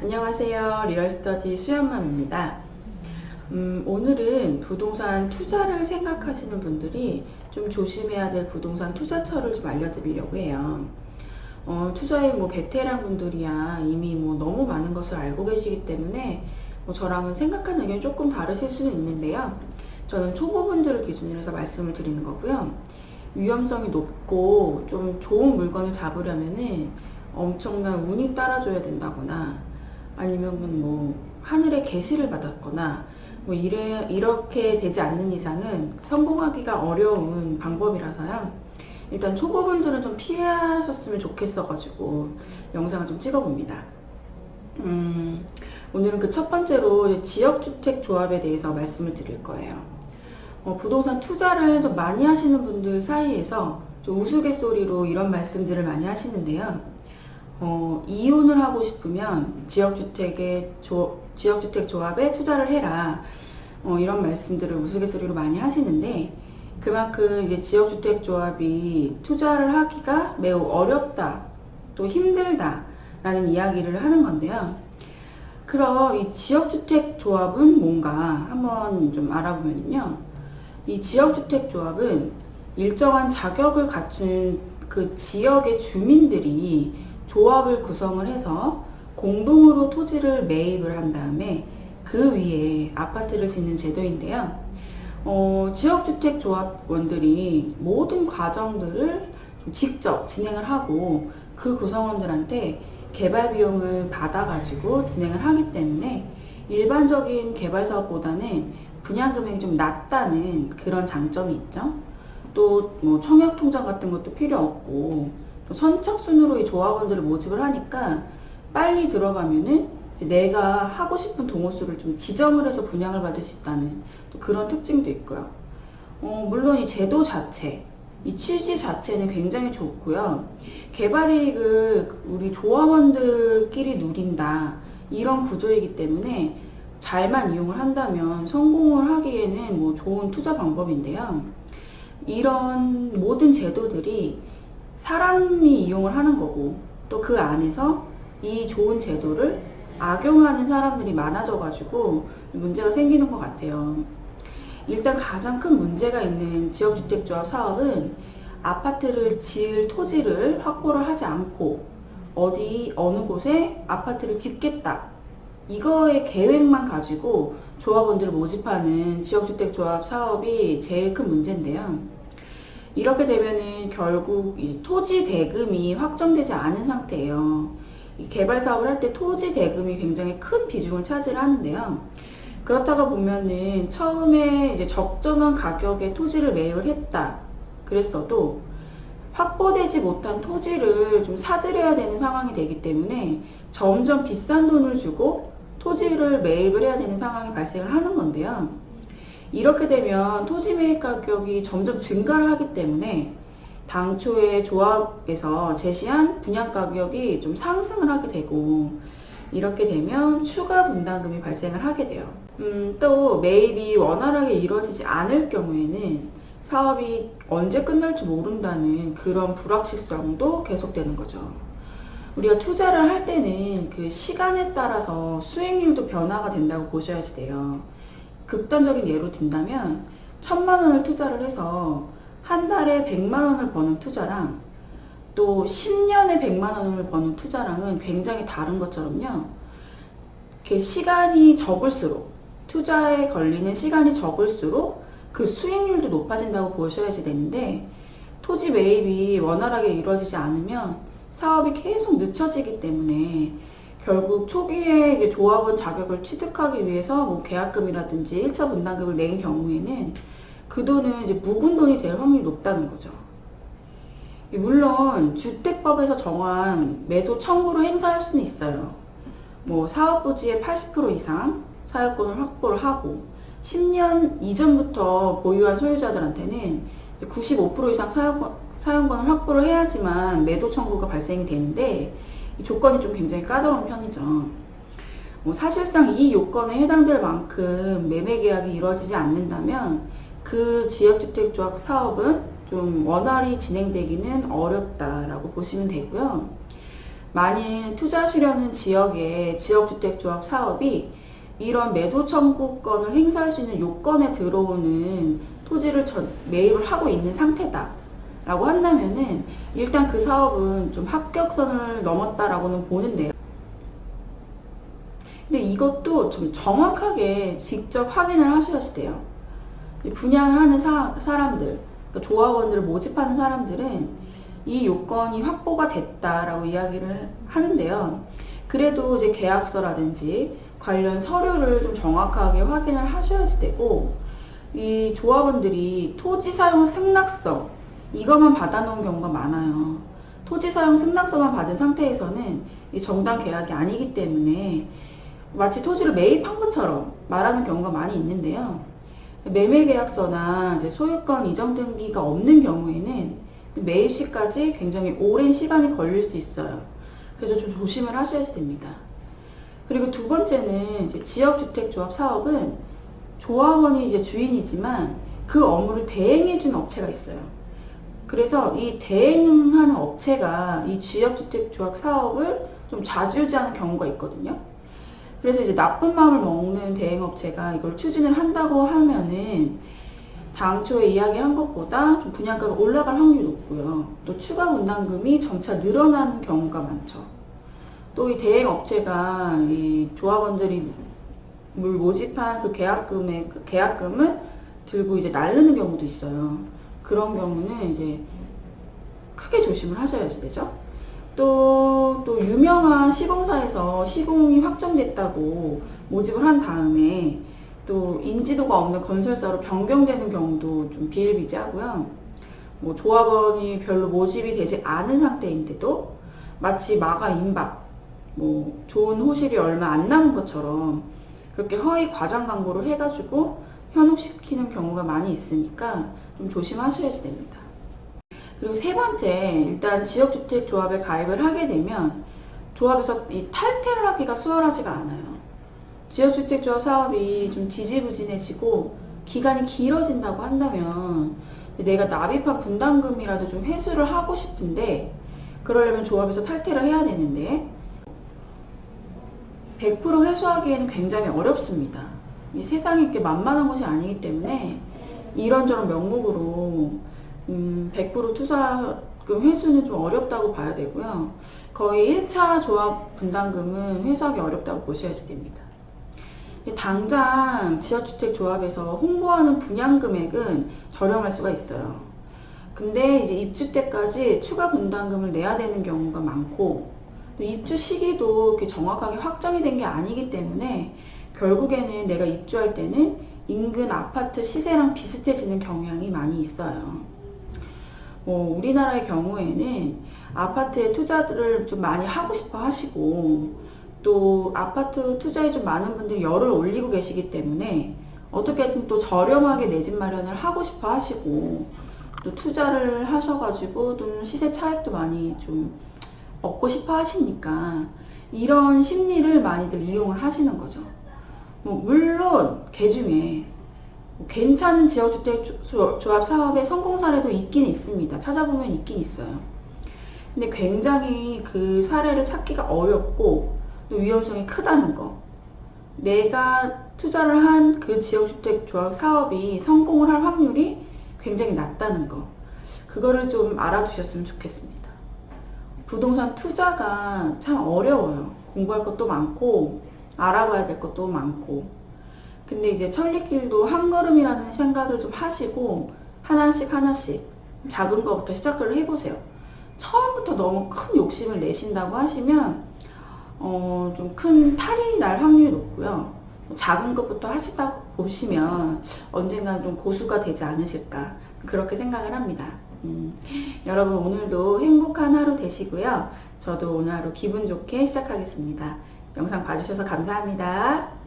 안녕하세요. 리얼스터디 수연맘입니다. 오늘은 부동산 투자를 생각하시는 분들이 좀 조심해야 될 부동산 투자처를 좀 알려드리려고 해요. 투자에 베테랑 분들이야 이미 너무 많은 것을 알고 계시기 때문에 저랑은 생각하는 의견이 조금 다르실 수는 있는데요. 저는 초보분들을 기준으로 해서 말씀을 드리는 거고요. 위험성이 높고 좀 좋은 물건을 잡으려면은 엄청난 운이 따라줘야 된다거나 아니면 하늘의 계시를 받았거나 이렇게 되지 않는 이상은 성공하기가 어려운 방법이라서요. 일단 초보분들은 좀 피하셨으면 좋겠어가지고 영상을 좀 찍어봅니다. 오늘은 그 첫 번째로 지역주택 조합에 대해서 말씀을 드릴 거예요. 부동산 투자를 좀 많이 하시는 분들 사이에서 좀 우스갯소리로 이런 말씀들을 많이 하시는데요. 이혼을 하고 싶으면 지역주택 조합에 투자를 해라. 이런 말씀들을 우스갯소리로 많이 하시는데, 그만큼 이제 지역주택 조합이 투자를 하기가 매우 어렵다, 또 힘들다 라는 이야기를 하는 건데요. 그럼 이 지역주택 조합은 뭔가 한번 좀 알아보면요. 이 지역주택 조합은 일정한 자격을 갖춘 그 지역의 주민들이 조합을 구성을 해서 공동으로 토지를 매입을 한 다음에 그 위에 아파트를 짓는 제도인데요. 지역주택 조합원들이 모든 과정들을 직접 진행을 하고 그 구성원들한테 개발 비용을 받아가지고 진행을 하기 때문에 일반적인 개발 사업보다는 분양 금액이 좀 낮다는 그런 장점이 있죠. 또 청약 통장 같은 것도 필요 없고 또 선착순으로 이 조합원들을 모집을 하니까 빨리 들어가면은 내가 하고 싶은 동호수를 좀 지정을 해서 분양을 받을 수 있다는 또 그런 특징도 있고요. 물론 이 제도 자체, 이 취지 자체는 굉장히 좋고요. 개발 이익을 우리 조합원들끼리 누린다, 이런 구조이기 때문에 잘만 이용을 한다면 성공을 하기에는 좋은 투자 방법인데요. 이런 모든 제도들이 사람이 이용을 하는 거고, 또 그 안에서 이 좋은 제도를 악용하는 사람들이 많아져가지고 문제가 생기는 것 같아요. 일단 가장 큰 문제가 있는 지역주택조합 사업은 아파트를 지을 토지를 확보를 하지 않고 어느 곳에 아파트를 짓겠다, 이거의 계획만 가지고 조합원들을 모집하는 지역주택조합 사업이 제일 큰 문제인데요. 이렇게 되면은 결국 이 토지 대금이 확정되지 않은 상태예요. 이 개발 사업을 할 때 토지 대금이 굉장히 큰 비중을 차지하는데요. 그렇다가 보면은 처음에 이제 적정한 가격에 토지를 매입을 했다 그랬어도 확보되지 못한 토지를 좀 사들여야 되는 상황이 되기 때문에 점점 비싼 돈을 주고 토지를 매입을 해야 되는 상황이 발생을 하는 건데요. 이렇게 되면 토지 매입 가격이 점점 증가를 하기 때문에 당초에 조합에서 제시한 분양 가격이 좀 상승을 하게 되고, 이렇게 되면 추가 분담금이 발생을 하게 돼요. 또 매입이 원활하게 이루어지지 않을 경우에는 사업이 언제 끝날지 모른다는 그런 불확실성도 계속되는 거죠. 우리가 투자를 할 때는 그 시간에 따라서 수익률도 변화가 된다고 보셔야지 돼요. 극단적인 예로 든다면 1,000만 원을 투자를 해서 한 달에 100만 원을 버는 투자랑 또 10년에 100만 원을 버는 투자랑은 굉장히 다른 것처럼요. 이렇게 시간이 적을수록, 투자에 걸리는 시간이 적을수록 그 수익률도 높아진다고 보셔야지 되는데, 토지 매입이 원활하게 이루어지지 않으면 사업이 계속 늦춰지기 때문에 결국 초기에 이제 조합원 자격을 취득하기 위해서 계약금이라든지 1차 분담금을 낸 경우에는 그 돈은 이제 묵은 돈이 될 확률이 높다는 거죠. 물론 주택법에서 정한 매도 청구를 행사할 수는 있어요. 사업 부지의 80% 이상 사용권을 확보를 하고 10년 이전부터 보유한 소유자들한테는 95% 이상 사용권을 확보를 해야지만 매도 청구가 발생이 되는데, 이 조건이 좀 굉장히 까다로운 편이죠. 사실상 이 요건에 해당될 만큼 매매 계약이 이루어지지 않는다면 그 지역주택조합 사업은 좀 원활히 진행되기는 어렵다라고 보시면 되고요. 만일 투자하시려는 지역의 지역주택조합 사업이 이런 매도 청구권을 행사할 수 있는 요건에 들어오는 토지를 매입을 하고 있는 상태다 라고 한다면은 일단 그 사업은 좀 합격선을 넘었다라고는 보는데요. 근데 이것도 좀 정확하게 직접 확인을 하셔야 돼요. 분양을 하는 사람들, 그러니까 조합원들을 모집하는 사람들은 이 요건이 확보가 됐다라고 이야기를 하는데요. 그래도 이제 계약서라든지 관련 서류를 좀 정확하게 확인을 하셔야 되고, 이 조합원들이 토지 사용 승낙서 이것만 받아놓은 경우가 많아요. 토지 사용 승낙서만 받은 상태에서는 이 정당 계약이 아니기 때문에 마치 토지를 매입한 것처럼 말하는 경우가 많이 있는데요. 매매 계약서나 이제 소유권 이전 등기가 없는 경우에는 매입 시까지 굉장히 오랜 시간이 걸릴 수 있어요. 그래서 좀 조심을 하셔야 됩니다. 그리고 두 번째는 이제 지역주택조합 사업은 조합원이 이제 주인이지만 그 업무를 대행해주는 업체가 있어요. 그래서 이 대행하는 업체가 이 지역주택조합 사업을 좀 좌지우지하는 경우가 있거든요. 그래서 이제 나쁜 마음을 먹는 대행업체가 이걸 추진을 한다고 하면은 당초에 이야기한 것보다 좀 분양가가 올라갈 확률이 높고요. 또 추가 분담금이 점차 늘어나는 경우가 많죠. 또 이 대행업체가 이 조합원들이 모집한 그 계약금을 들고 이제 날르는 경우도 있어요. 그런 경우는 이제 크게 조심을 하셔야 되죠. 또 유명한 시공사에서 시공이 확정됐다고 모집을 한 다음에 또 인지도가 없는 건설사로 변경되는 경우도 좀 비일비재하고요. 뭐 조합원이 별로 모집이 되지 않은 상태인데도 마치 마가 임박, 뭐 좋은 호실이 얼마 안 남은 것처럼 그렇게 허위 과장 광고를 해가지고 현혹시키는 경우가 많이 있으니까 좀 조심하셔야 됩니다. 그리고 세 번째, 일단 지역주택조합에 가입을 하게 되면 조합에서 이 탈퇴를 하기가 수월하지가 않아요. 지역주택조합 사업이 좀 지지부진해지고 기간이 길어진다고 한다면 내가 납입한 분담금이라도 좀 회수를 하고 싶은데 그러려면 조합에서 탈퇴를 해야 되는데 100% 회수하기에는 굉장히 어렵습니다. 이 세상이 이렇게 만만한 것이 아니기 때문에 이런저런 명목으로 100% 투자금 회수는 좀 어렵다고 봐야 되고요. 거의 1차 조합 분담금은 회수하기 어렵다고 보셔야 됩니다. 당장 지역주택조합에서 홍보하는 분양 금액은 저렴할 수가 있어요. 근데 이제 입주 때까지 추가 분담금을 내야 되는 경우가 많고 또 입주 시기도 이렇게 정확하게 확정이 된 게 아니기 때문에 결국에는 내가 입주할 때는 인근 아파트 시세랑 비슷해지는 경향이 많이 있어요. 우리나라의 경우에는 아파트에 투자를 좀 많이 하고 싶어 하시고 또 아파트 투자에 좀 많은 분들이 열을 올리고 계시기 때문에 어떻게든 또 저렴하게 내 집 마련을 하고 싶어 하시고 또 투자를 하셔가지고 또 시세 차익도 많이 좀 얻고 싶어 하시니까 이런 심리를 많이들 이용을 하시는 거죠. 물론 개 중에 괜찮은 지역주택조합 사업의 성공 사례도 있긴 있습니다. 찾아보면 있긴 있어요. 근데 굉장히 그 사례를 찾기가 어렵고 또 위험성이 크다는 거. 내가 투자를 한 그 지역주택조합 사업이 성공을 할 확률이 굉장히 낮다는 거. 그거를 좀 알아두셨으면 좋겠습니다. 부동산 투자가 참 어려워요. 공부할 것도 많고 알아봐야 될 것도 많고. 근데 이제 천리길도 한 걸음이라는 생각을 좀 하시고 하나씩 작은 거부터 시작을 해보세요. 처음부터 너무 큰 욕심을 내신다고 하시면 좀 큰 탈이 날 확률이 높고요. 작은 것부터 하시다 보시면 언젠가 좀 고수가 되지 않으실까 그렇게 생각을 합니다. 여러분 오늘도 행복한 하루 되시고요. 저도 오늘 하루 기분 좋게 시작하겠습니다. 영상 봐주셔서 감사합니다.